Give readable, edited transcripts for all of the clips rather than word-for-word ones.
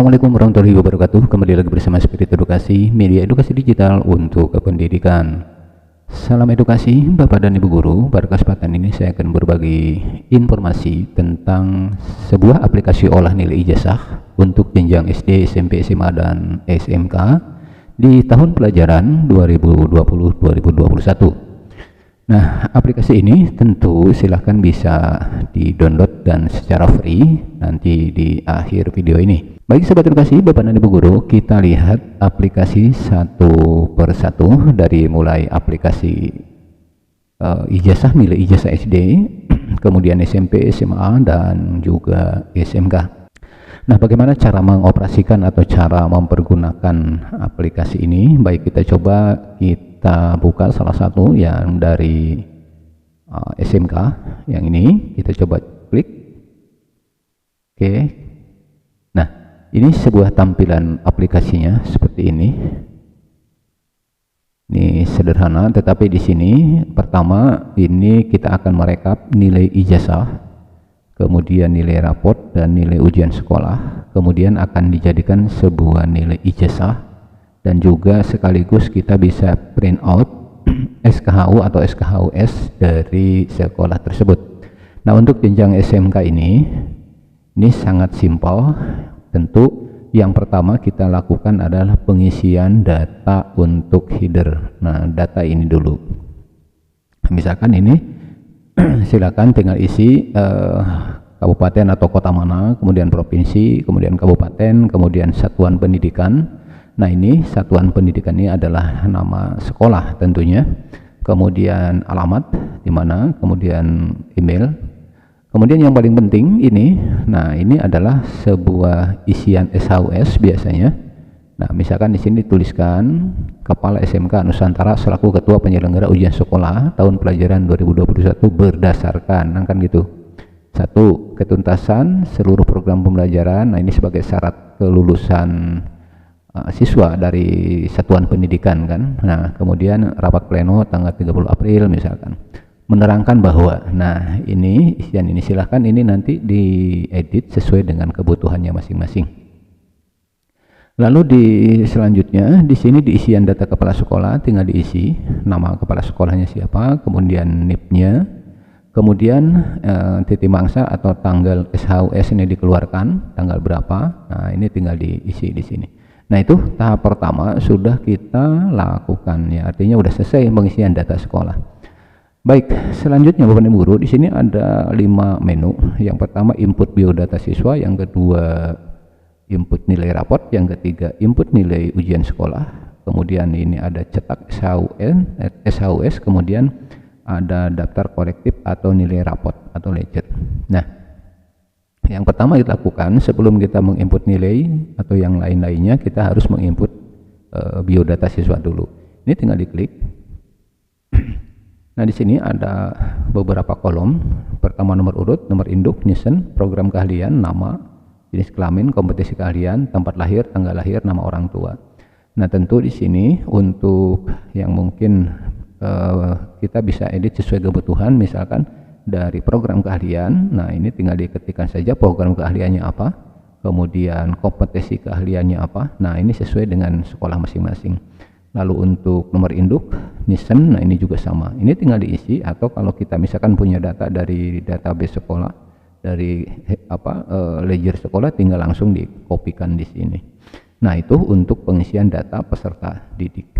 Assalamualaikum warahmatullahi wabarakatuh. Kembali lagi bersama Spirit Edukasi, media edukasi digital untuk kependidikan. Salam edukasi Bapak dan Ibu Guru. Pada kesempatan ini saya akan berbagi informasi tentang sebuah aplikasi olah nilai ijazah untuk jenjang SD, SMP, SMA, dan SMK di tahun pelajaran 2020-2021. Nah, aplikasi ini tentu silahkan bisa di-download dan secara free nanti di akhir video ini. Baik Sobat Edukasi, Bapak dan Ibu Guru, kita lihat aplikasi satu persatu dari mulai aplikasi ijazah, nilai ijazah SD, kemudian SMP, SMA, dan juga SMK. Nah, bagaimana cara mengoperasikan atau cara mempergunakan aplikasi ini? Baik, kita coba kita buka salah satu yang dari SMK yang ini, kita coba klik. Oke. Nah, ini sebuah tampilan aplikasinya seperti ini. Ini sederhana, tetapi di sini pertama ini kita akan merekap nilai ijazah, kemudian nilai raport dan nilai ujian sekolah, kemudian akan dijadikan sebuah nilai ijazah, dan juga sekaligus kita bisa print out SKHU atau SKHUS dari sekolah tersebut. Nah, untuk jenjang SMK ini sangat simpel. Tentu yang pertama kita lakukan adalah pengisian data untuk header. Nah, data ini dulu. Misalkan ini silakan tinggal isi kabupaten atau kota mana, kemudian provinsi, kemudian kabupaten, kemudian satuan pendidikan. Nah, ini satuan pendidikan ini adalah nama sekolah tentunya, kemudian alamat di mana, kemudian email, kemudian yang paling penting ini, nah ini adalah sebuah isian SHUS biasanya. Nah, misalkan di sini dituliskan Kepala SMK Nusantara selaku Ketua Penyelenggara Ujian Sekolah tahun pelajaran 2021 berdasarkan, nah kan gitu. Satu, ketuntasan seluruh program pembelajaran. Nah, ini sebagai syarat kelulusan siswa dari satuan pendidikan kan. Nah, kemudian rapat pleno tanggal 30 April misalkan. Menerangkan bahwa, nah ini isian ini silahkan ini nanti diedit sesuai dengan kebutuhannya masing-masing. Lalu selanjutnya di sini di isian data kepala sekolah tinggal diisi nama kepala sekolahnya siapa, kemudian NIP-nya, kemudian titik mangsa atau tanggal SHUS ini dikeluarkan tanggal berapa. Nah, ini tinggal diisi di sini. Nah, itu tahap pertama sudah kita lakukan ya, artinya sudah selesai pengisian data sekolah. Baik, selanjutnya Bapak Ibu Guru, di sini ada 5 menu. Yang pertama input biodata siswa, yang kedua input nilai raport, yang ketiga input nilai ujian sekolah, kemudian ini ada cetak SHUS, kemudian ada daftar korektif atau nilai raport atau ledger. Nah, yang pertama kita lakukan sebelum kita menginput nilai atau yang lain-lainnya, kita harus menginput biodata siswa dulu. Ini tinggal diklik. Nah, di sini ada beberapa kolom. Pertama nomor urut, nomor induk, NISN, program keahlian, nama, jenis kelamin, kompetisi keahlian, tempat lahir, tanggal lahir, nama orang tua. Nah, tentu di sini untuk yang mungkin kita bisa edit sesuai kebutuhan, misalkan dari program keahlian. Nah, ini tinggal diketikkan saja program keahliannya apa, kemudian kompetensi keahliannya apa. Nah, ini sesuai dengan sekolah masing-masing. Lalu untuk nomor induk NISN, nah ini juga sama, ini tinggal diisi, atau kalau kita misalkan punya data dari database sekolah, dari ledger sekolah, tinggal langsung dikopikan di sini. Nah, itu untuk pengisian data peserta didik.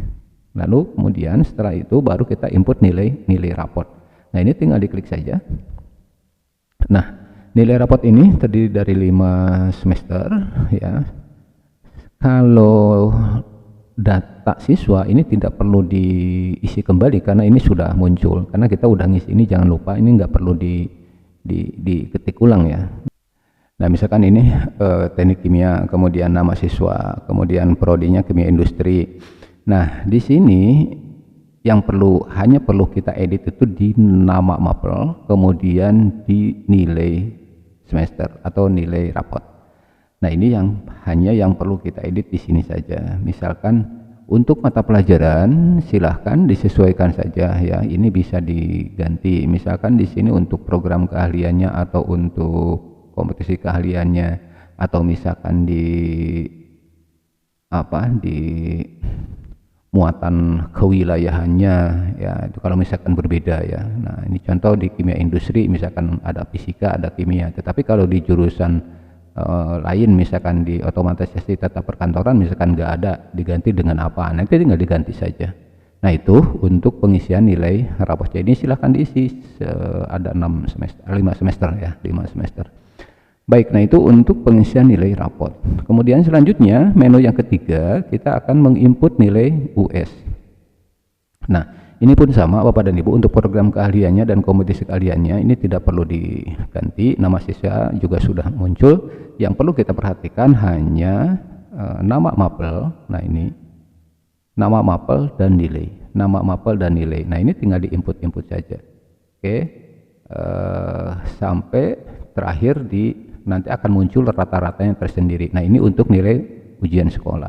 Lalu kemudian setelah itu baru kita input nilai raport. Nah, ini tinggal diklik saja. Nah, nilai raport ini terdiri dari 5 semester ya. Kalau data siswa ini tidak perlu diisi kembali karena ini sudah muncul, karena kita udah ngisi ini, jangan lupa ini nggak perlu diketik ulang ya. Nah, misalkan ini teknik kimia, kemudian nama siswa, kemudian prodinya kimia industri. Nah, di sini yang hanya perlu kita edit itu di nama mapel, kemudian di nilai semester atau nilai raport. Nah, ini hanya yang perlu kita edit di sini saja. Misalkan untuk mata pelajaran silahkan disesuaikan saja ya. Ini bisa diganti. Misalkan di sini untuk program keahliannya atau untuk kompetisi keahliannya atau misalkan di muatan kewilayahannya ya, itu kalau misalkan berbeda ya. Nah ini contoh di kimia industri misalkan ada fisika, ada kimia, tetapi kalau di jurusan lain misalkan di otomatisasi tata perkantoran misalkan nggak ada, diganti dengan apa, nanti tinggal diganti saja. Nah itu untuk pengisian nilai rapotnya. Ini silahkan diisi, ada 5 semester ya, 5 semester. Baik, nah itu untuk pengisian nilai rapot. Kemudian selanjutnya menu yang ketiga kita akan menginput nilai US. Nah ini pun sama Bapak dan Ibu, untuk program keahliannya dan kompetisi keahliannya ini tidak perlu diganti, nama siswa juga sudah muncul. Yang perlu kita perhatikan hanya nama mapel. Nah ini nama mapel dan nilai, nama mapel dan nilai. Nah ini tinggal diinput saja. Oke, sampai terakhir nanti akan muncul rata-ratanya tersendiri. Nah ini untuk nilai ujian sekolah.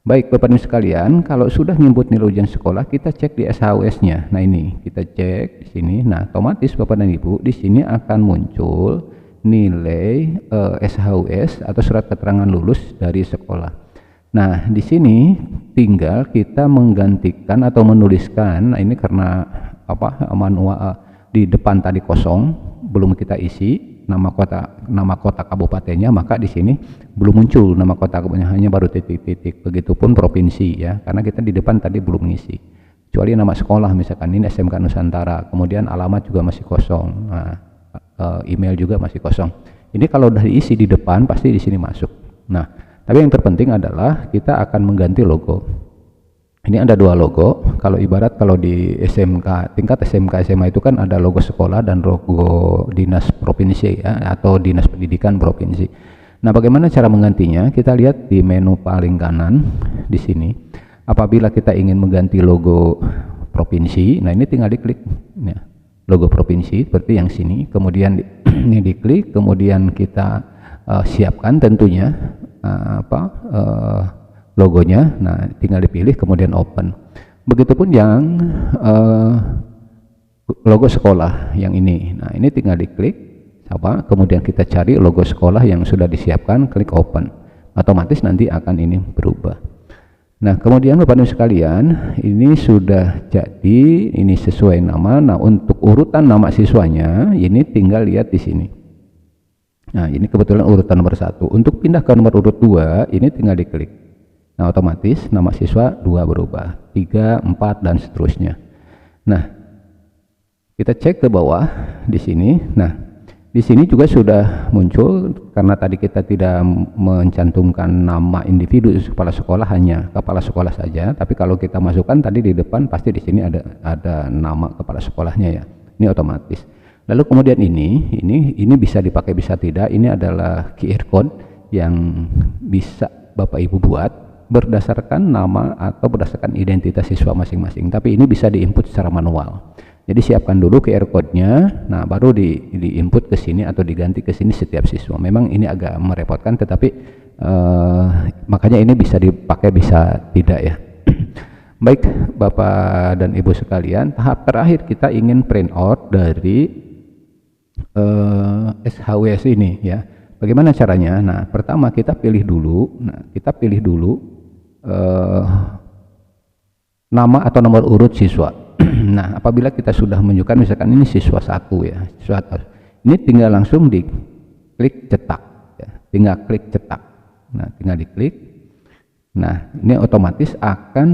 Baik Bapak Ibu sekalian, kalau sudah nyebut nilai ujian sekolah, kita cek di SHUS-nya. Nah ini kita cek di sini. Nah otomatis Bapak dan Ibu di sini akan muncul nilai SHUS atau surat keterangan lulus dari sekolah. Nah di sini tinggal kita menggantikan atau menuliskan. Nah ini karena manual di depan tadi kosong, belum kita isi nama kota kabupatennya, maka di sini belum muncul nama kota kabupatennya, hanya baru titik-titik. Begitupun provinsi ya, karena kita di depan tadi belum ngisi. Kecuali nama sekolah misalkan ini SMK Nusantara, kemudian alamat juga masih kosong. Nah, email juga masih kosong. Ini kalau udah diisi di depan pasti di sini masuk. Nah, tapi yang terpenting adalah kita akan mengganti logo. Ini ada 2 logo. Kalau di SMK, tingkat SMK SMA itu kan ada logo sekolah dan logo dinas provinsi ya, atau dinas pendidikan provinsi. Nah, bagaimana cara menggantinya? Kita lihat di menu paling kanan di sini. Apabila kita ingin mengganti logo provinsi, nah ini tinggal diklik ya, logo provinsi seperti yang sini. Kemudian ini diklik, kemudian kita siapkan tentunya logonya. Nah tinggal dipilih kemudian open. Begitupun yang logo sekolah yang ini. Nah ini tinggal diklik kemudian kita cari logo sekolah yang sudah disiapkan, klik open, otomatis nanti akan ini berubah. Nah kemudian Bapak Ibu sekalian, ini sudah jadi, ini sesuai nama. Nah untuk urutan nama siswanya ini tinggal lihat di sini. Nah ini kebetulan urutan nomor 1. Untuk pindah ke nomor urut 2 ini tinggal diklik. Nah otomatis nama siswa 2 berubah, 3, 4 dan seterusnya. Nah kita cek ke bawah di sini. Nah di sini juga sudah muncul, karena tadi kita tidak mencantumkan nama individu kepala sekolah, hanya kepala sekolah saja. Tapi kalau kita masukkan tadi di depan pasti di sini ada nama kepala sekolahnya ya. Ini otomatis. Lalu kemudian ini bisa dipakai bisa tidak. Ini adalah QR code yang bisa Bapak Ibu buat berdasarkan nama atau berdasarkan identitas siswa masing-masing, tapi ini bisa diinput secara manual. Jadi siapkan dulu QR code-nya, nah baru diinput ke sini atau diganti ke sini setiap siswa. Memang ini agak merepotkan, tetapi makanya ini bisa dipakai bisa tidak ya. Baik Bapak dan Ibu sekalian, tahap terakhir kita ingin print out dari SHUS ini ya. Bagaimana caranya? Nah pertama kita pilih dulu. Nama atau nomor urut siswa. Nah apabila kita sudah menunjukkan misalkan ini siswa 1 ya, ini tinggal langsung diklik cetak ya. Tinggal klik cetak. Nah tinggal diklik. Nah ini otomatis akan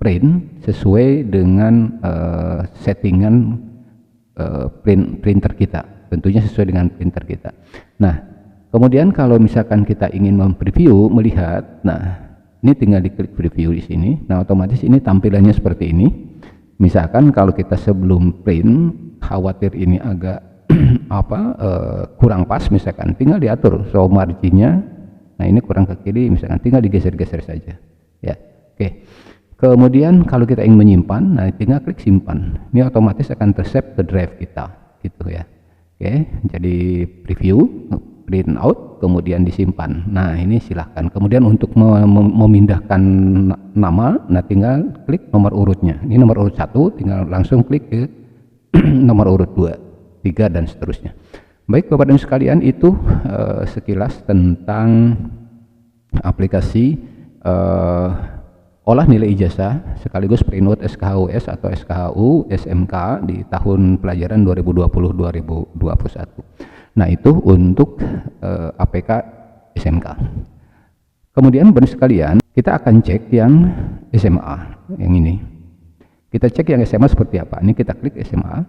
print sesuai dengan settingan printer kita, tentunya sesuai dengan printer kita. Nah kemudian kalau misalkan kita ingin mempreview, melihat, nah ini tinggal diklik preview di sini. Nah otomatis ini tampilannya seperti ini. Misalkan kalau kita sebelum print khawatir ini agak kurang pas, misalkan tinggal diatur so marginnya. Nah ini kurang ke kiri, misalkan tinggal digeser-geser saja ya. Oke. Kemudian kalau kita ingin menyimpan, nah tinggal klik simpan. Ini otomatis akan tersave ke drive kita gitu ya. Oke, jadi preview, print out, kemudian disimpan. Nah ini silahkan. Kemudian untuk memindahkan nama, nah tinggal klik nomor urutnya. Ini nomor urut 1, tinggal langsung klik ke nomor urut 2, 3 dan seterusnya. Baik Bapak dan sekalian, itu sekilas tentang aplikasi olah nilai ijazah sekaligus prenote SKHUS atau SKHU SMK di tahun pelajaran 2020-2021. Nah, itu untuk APK SMK. Kemudian Bapak dan sekalian, kita akan cek yang SMA, yang ini. Kita cek yang SMA seperti apa. Ini kita klik SMA.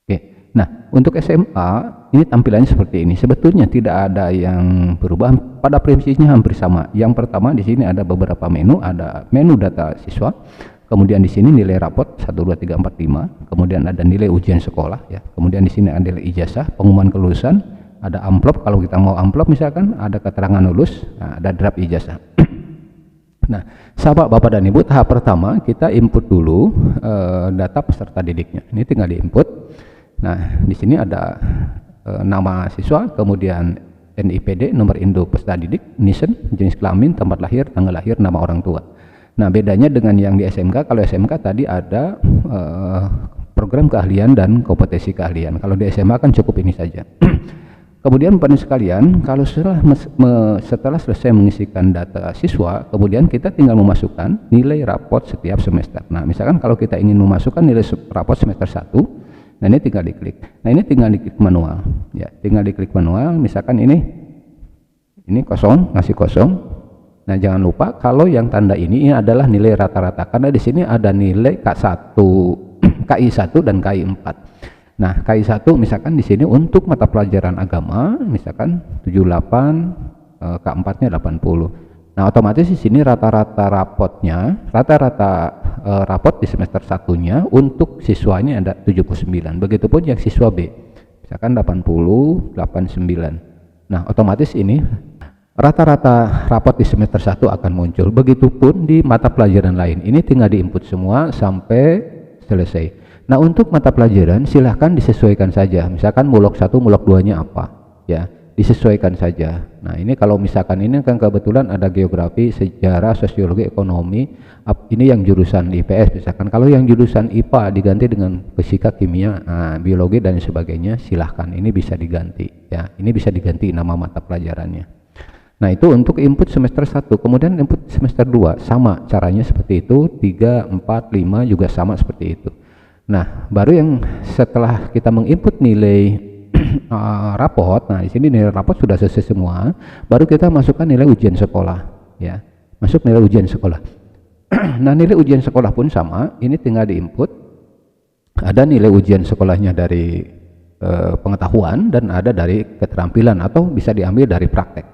Oke. Nah, untuk SMA ini tampilannya seperti ini. Sebetulnya tidak ada yang berubah, pada prinsipnya hampir sama. Yang pertama di sini ada beberapa menu, ada menu data siswa, kemudian di sini nilai rapot 1 2 3 4 5, kemudian ada nilai ujian sekolah ya. Kemudian di sini ada nilai ijazah, pengumuman kelulusan, ada amplop kalau kita mau amplop misalkan, ada keterangan lulus, nah, ada draft ijazah. Nah, sahabat Bapak dan Ibu, tahap pertama kita input dulu data peserta didiknya. Ini tinggal diinput. Nah, di sini ada nama siswa, kemudian NIPD, nomor induk peserta didik, NISN, jenis kelamin, tempat lahir, tanggal lahir, nama orang tua. Nah, bedanya dengan yang di SMK, kalau SMK tadi ada program keahlian dan kompetensi keahlian. Kalau di SMA kan cukup ini saja. Kemudian Bapak sekalian, kalau setelah selesai mengisikan data siswa, kemudian kita tinggal memasukkan nilai rapot setiap semester. Nah, misalkan kalau kita ingin memasukkan nilai rapot semester 1, nah ini tinggal diklik. Nah, ini tinggal diklik manual. Ya, tinggal diklik manual. Misalkan ini kosong, ngasih kosong. Nah, jangan lupa kalau yang tanda ini adalah nilai rata-rata, karena di sini ada nilai K1, KI1 dan KI4. Nah, KI1 misalkan di sini untuk mata pelajaran agama, misalkan 78, K4-nya 80. Nah, otomatis di sini rata-rata rapotnya, rapot di semester 1-nya untuk siswanya ada 79. Begitupun yang siswa B, misalkan 80, 89. Nah, otomatis ini rata-rata rapot di semester 1 akan muncul. Begitupun di mata pelajaran lain. Ini tinggal diinput semua sampai selesai. Nah, untuk mata pelajaran silahkan disesuaikan saja. Misalkan mulok 1, mulok 2-nya apa, ya, disesuaikan saja. Nah, ini kalau misalkan ini kan kebetulan ada geografi, sejarah, sosiologi, ekonomi, ini yang jurusan IPS misalkan. Kalau yang jurusan IPA diganti dengan fisika, kimia, biologi dan sebagainya, silahkan ini bisa diganti, ya. Ini bisa diganti nama mata pelajarannya. Nah, itu untuk input semester 1. Kemudian input semester 2 sama caranya seperti itu, 3, 4, 5 juga sama seperti itu. Nah, baru yang setelah kita menginput nilai rapot, nah di sini nilai rapot sudah selesai semua, baru kita masukkan nilai ujian sekolah, ya, masuk nilai ujian sekolah. Nah, nilai ujian sekolah pun sama, ini tinggal diinput, ada nilai ujian sekolahnya dari pengetahuan dan ada dari keterampilan atau bisa diambil dari praktek.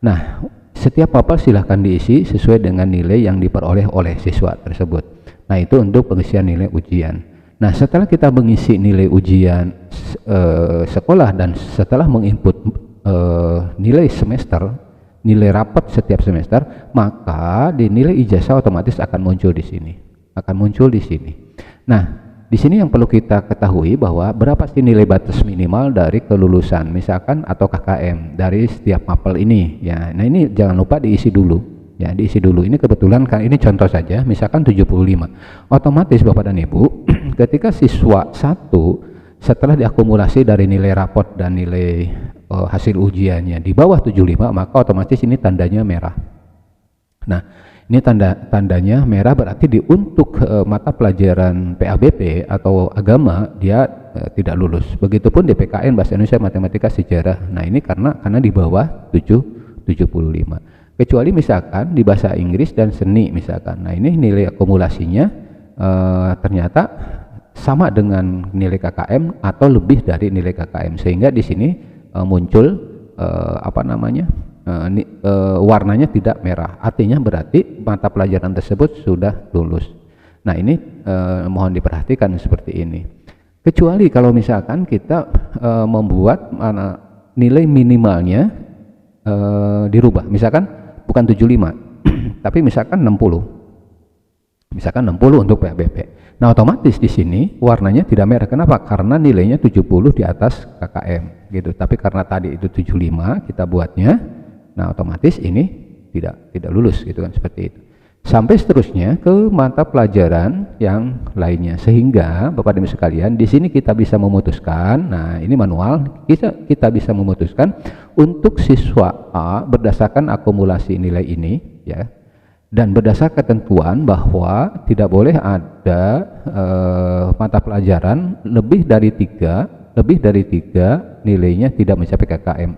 Nah, setiap papan silahkan diisi sesuai dengan nilai yang diperoleh oleh siswa tersebut. Nah, itu untuk pengisian nilai ujian. Nah, setelah kita mengisi nilai ujian sekolah dan setelah menginput nilai semester, nilai rapot setiap semester, maka di nilai ijazah otomatis akan muncul di sini. Nah, di sini yang perlu kita ketahui bahwa berapa sih nilai batas minimal dari kelulusan, misalkan atau KKM dari setiap mapel ini, ya. Nah, ini jangan lupa diisi dulu. Ya, diisi dulu. Ini kebetulan kan ini contoh saja, misalkan 75. Otomatis Bapak dan Ibu, ketika siswa 1 setelah diakumulasi dari nilai rapot dan nilai hasil ujiannya di bawah 75, maka otomatis ini tandanya merah. Nah, ini tandanya merah berarti untuk mata pelajaran PABP atau agama dia tidak lulus. Begitupun di PKN bahasa Indonesia, matematika, sejarah. Nah, ini karena di bawah 75. Kecuali misalkan di bahasa Inggris dan seni misalkan. Nah, ini nilai akumulasinya ternyata sama dengan nilai KKM atau lebih dari nilai KKM, sehingga di sini muncul warnanya tidak merah. Artinya berarti mata pelajaran tersebut sudah lulus. Nah, ini mohon diperhatikan seperti ini. Kecuali kalau misalkan kita membuat nilai minimalnya dirubah, misalkan bukan 75 tapi misalkan 60, misalkan 60 untuk PABP. Nah, otomatis di sini warnanya tidak merah. Kenapa? Karena nilainya 70 di atas KKM gitu. Tapi karena tadi itu 75 kita buatnya, nah otomatis ini tidak lulus gitu kan, seperti itu. sampai seterusnya ke mata pelajaran yang lainnya, sehingga Bapak dan Ibu sekalian di sini kita bisa memutuskan. Nah, ini manual, kita bisa memutuskan untuk siswa A berdasarkan akumulasi nilai ini, ya, dan berdasarkan ketentuan bahwa tidak boleh ada mata pelajaran lebih dari tiga nilainya tidak mencapai KKM.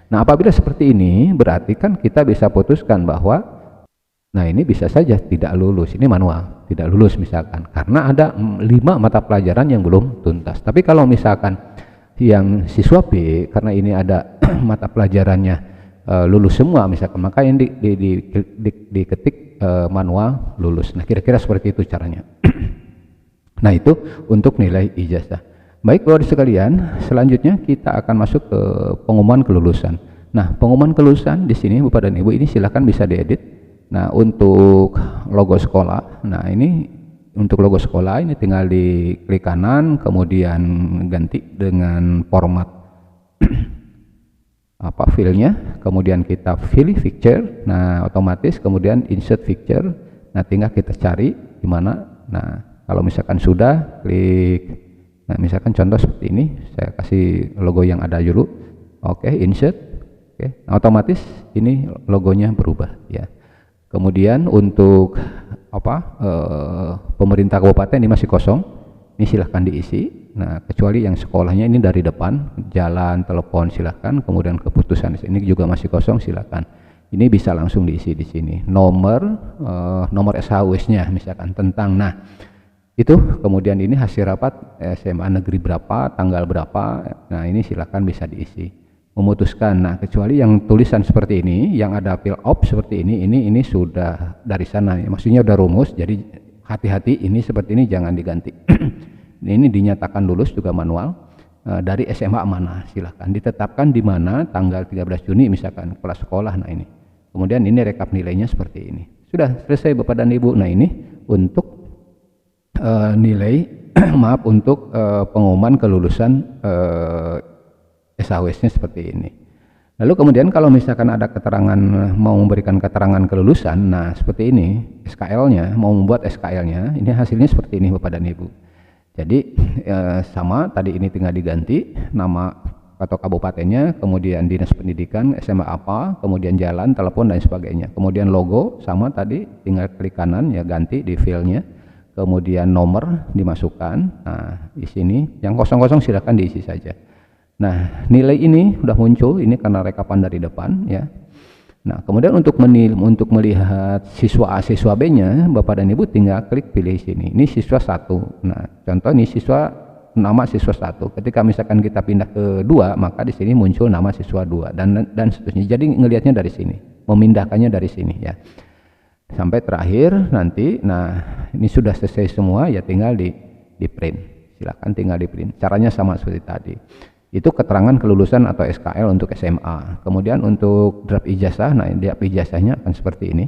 Nah, apabila seperti ini berarti kan kita bisa putuskan bahwa nah ini bisa saja tidak lulus, ini manual, tidak lulus misalkan karena ada 5 mata pelajaran yang belum tuntas. Tapi kalau misalkan yang siswa B karena ini ada mata pelajarannya lulus semua misalkan, maka yang diketik manual lulus. Nah, kira-kira seperti itu caranya. Nah, itu untuk nilai ijazah. Baik Bapak sekalian, selanjutnya kita akan masuk ke pengumuman kelulusan. Nah, pengumuman kelulusan di sini Bapak dan Ibu ini silakan bisa diedit. Nah, untuk logo sekolah, nah ini untuk logo sekolah ini tinggal diklik kanan, kemudian ganti dengan format apa filenya, kemudian kita pilih picture. Nah, otomatis kemudian insert picture. Nah, tinggal kita cari di mana. Nah, kalau misalkan sudah klik, nah misalkan contoh seperti ini, saya kasih logo yang ada dulu. Oke, insert. Oke, nah, otomatis ini logonya berubah, ya. Kemudian untuk pemerintah kabupaten ini masih kosong, ini silahkan diisi. Nah, kecuali yang sekolahnya ini dari depan, jalan, telepon silahkan. Kemudian keputusan ini juga masih kosong, silahkan. Ini bisa langsung diisi di sini. Nomor SHWS-nya misalkan tentang. Nah, itu kemudian ini hasil rapat SMA negeri berapa, tanggal berapa. Nah, ini silahkan bisa diisi. Memutuskan. Nah, kecuali yang tulisan seperti ini, yang ada fill up seperti ini sudah dari sana, maksudnya udah rumus, jadi hati-hati ini seperti ini jangan diganti. Ini dinyatakan lulus juga manual dari SMA mana, silahkan ditetapkan di mana tanggal 13 Juni misalkan kepala sekolah. Nah, ini kemudian ini rekap nilainya seperti ini. Sudah selesai Bapak dan Ibu. Nah, ini untuk nilai maaf untuk pengumuman kelulusan SHWS-nya seperti ini. Lalu kemudian kalau misalkan ada keterangan, mau memberikan keterangan kelulusan, nah seperti ini SKL-nya, mau membuat SKL-nya, ini hasilnya seperti ini Bapak dan Ibu. Jadi sama tadi ini tinggal diganti nama atau kabupatennya, kemudian dinas pendidikan, SMA apa, kemudian jalan, telepon dan sebagainya. Kemudian logo sama tadi tinggal klik kanan ya, ganti di file-nya. Kemudian nomor dimasukkan. Nah, di sini yang kosong-kosong silakan diisi saja. Nah, nilai ini sudah muncul, ini karena rekapan dari depan ya. Nah, kemudian untuk melihat siswa A, siswa B-nya, Bapak dan Ibu tinggal klik pilih sini. Ini siswa 1. Nah, contoh ini nama siswa 1. Ketika misalkan kita pindah ke 2, maka di sini muncul nama siswa 2 dan seterusnya. Jadi ngelihatnya dari sini, memindahkannya dari sini ya. Sampai terakhir nanti. Nah, ini sudah selesai semua ya, tinggal di print. Silakan tinggal di print. Caranya sama seperti tadi. Itu keterangan kelulusan atau SKL untuk SMA. Kemudian untuk draft ijazah, nah draft ijazahnya akan seperti ini.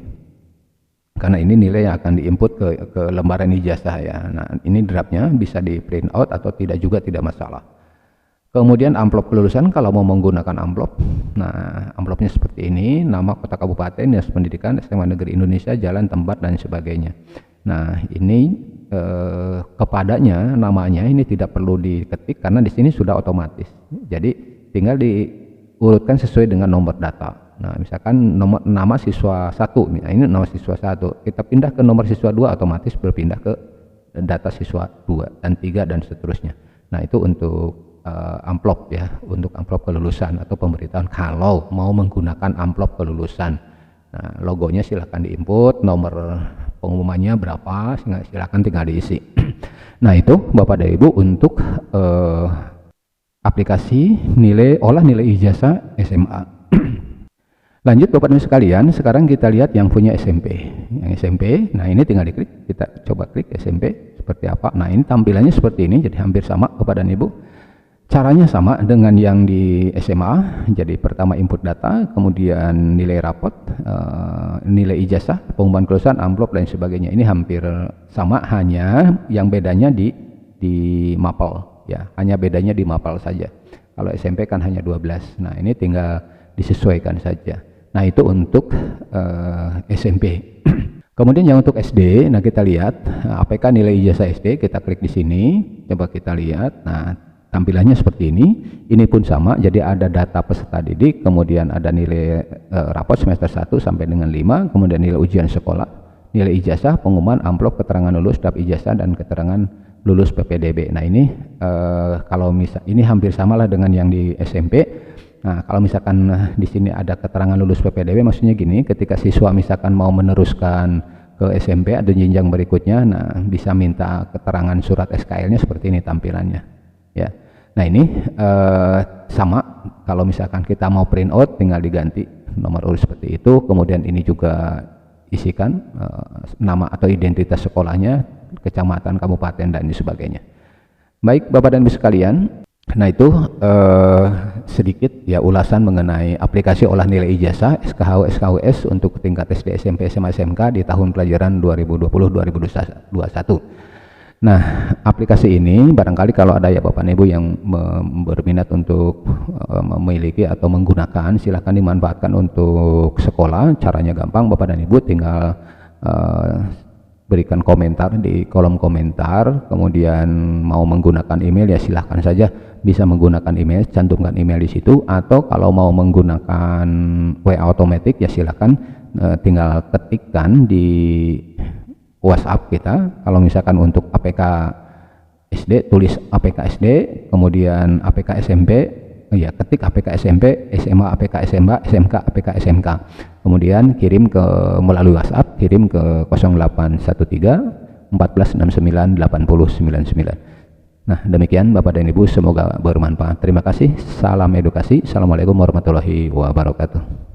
Karena ini nilai yang akan diinput ke lembaran ijazah ya. Nah, ini draftnya bisa di print out atau tidak juga tidak masalah. Kemudian amplop kelulusan kalau mau menggunakan amplop. Nah, amplopnya seperti ini, nama kota kabupaten, dinas pendidikan, SMA negeri Indonesia, jalan, tempat dan sebagainya. Nah, ini kepadanya namanya ini tidak perlu diketik karena di sini sudah otomatis. Jadi tinggal diurutkan sesuai dengan nomor data. Nah, misalkan nama siswa 1, nah ini nama siswa 1. Kita pindah ke nomor siswa 2, otomatis berpindah ke data siswa 2 dan 3 dan seterusnya. Nah, itu untuk amplop ya, untuk amplop kelulusan atau pemberitahuan kalau mau menggunakan amplop kelulusan. Nah, logonya silakan diinput, nomor pengumumannya berapa, silakan tinggal diisi. Nah, itu Bapak dan Ibu untuk aplikasi olah nilai ijazah SMA. Lanjut Bapak dan Ibu sekalian, sekarang kita lihat yang punya SMP. Yang SMP, nah ini tinggal diklik, kita coba klik SMP seperti apa. Nah, ini tampilannya seperti ini, jadi hampir sama Bapak dan Ibu. Caranya sama dengan yang di SMA, jadi pertama input data, kemudian nilai rapot, nilai ijazah, pengumuman kelulusan, amplop dan sebagainya. Ini hampir sama, hanya yang bedanya di mapel ya, hanya bedanya di mapel saja. Kalau SMP kan hanya 12. Nah, ini tinggal disesuaikan saja. Nah, itu untuk SMP. Kemudian yang untuk SD, nah kita lihat APK nilai ijazah SD, kita klik di sini, coba kita lihat. Nah, tampilannya seperti ini. Ini pun sama, jadi ada data peserta didik, kemudian ada nilai rapot semester 1 sampai dengan 5, kemudian nilai ujian sekolah, nilai ijazah, pengumuman, amplop, keterangan lulus, dap ijazah, dan keterangan lulus PPDB. Nah, ini kalau ini hampir samalah dengan yang di SMP. Nah, kalau misalkan di sini ada keterangan lulus PPDB, maksudnya gini, ketika siswa misalkan mau meneruskan ke SMP atau jenjang berikutnya, nah bisa minta keterangan surat SKL-nya seperti ini tampilannya, ya. Nah, ini sama, kalau misalkan kita mau print out, tinggal diganti nomor urut seperti itu. Kemudian ini juga isikan nama atau identitas sekolahnya, kecamatan, kabupaten, dan sebagainya. Baik, Bapak dan Ibu sekalian. Nah, itu sedikit ya ulasan mengenai aplikasi olah nilai ijazah SKHU SKUS untuk tingkat SD, SMP, SMA, SMK di tahun pelajaran 2020-2021. Nah, aplikasi ini barangkali kalau ada ya Bapak dan Ibu yang berminat untuk memiliki atau menggunakan, silahkan dimanfaatkan untuk sekolah. Caranya gampang, Bapak dan Ibu tinggal berikan komentar di kolom komentar, kemudian mau menggunakan email ya silahkan saja, bisa menggunakan email, cantumkan email di situ, atau kalau mau menggunakan WA otomatis ya silahkan tinggal ketikkan di WhatsApp kita. Kalau misalkan untuk APK SD, tulis APK SD, kemudian APK SMP, ya ketik APK SMP, SMA APK SMA, SMK APK SMK, kemudian kirim ke melalui WhatsApp, kirim ke 0813 1469 8099. Nah, demikian Bapak dan Ibu, semoga bermanfaat. Terima kasih, salam edukasi, assalamualaikum warahmatullahi wabarakatuh.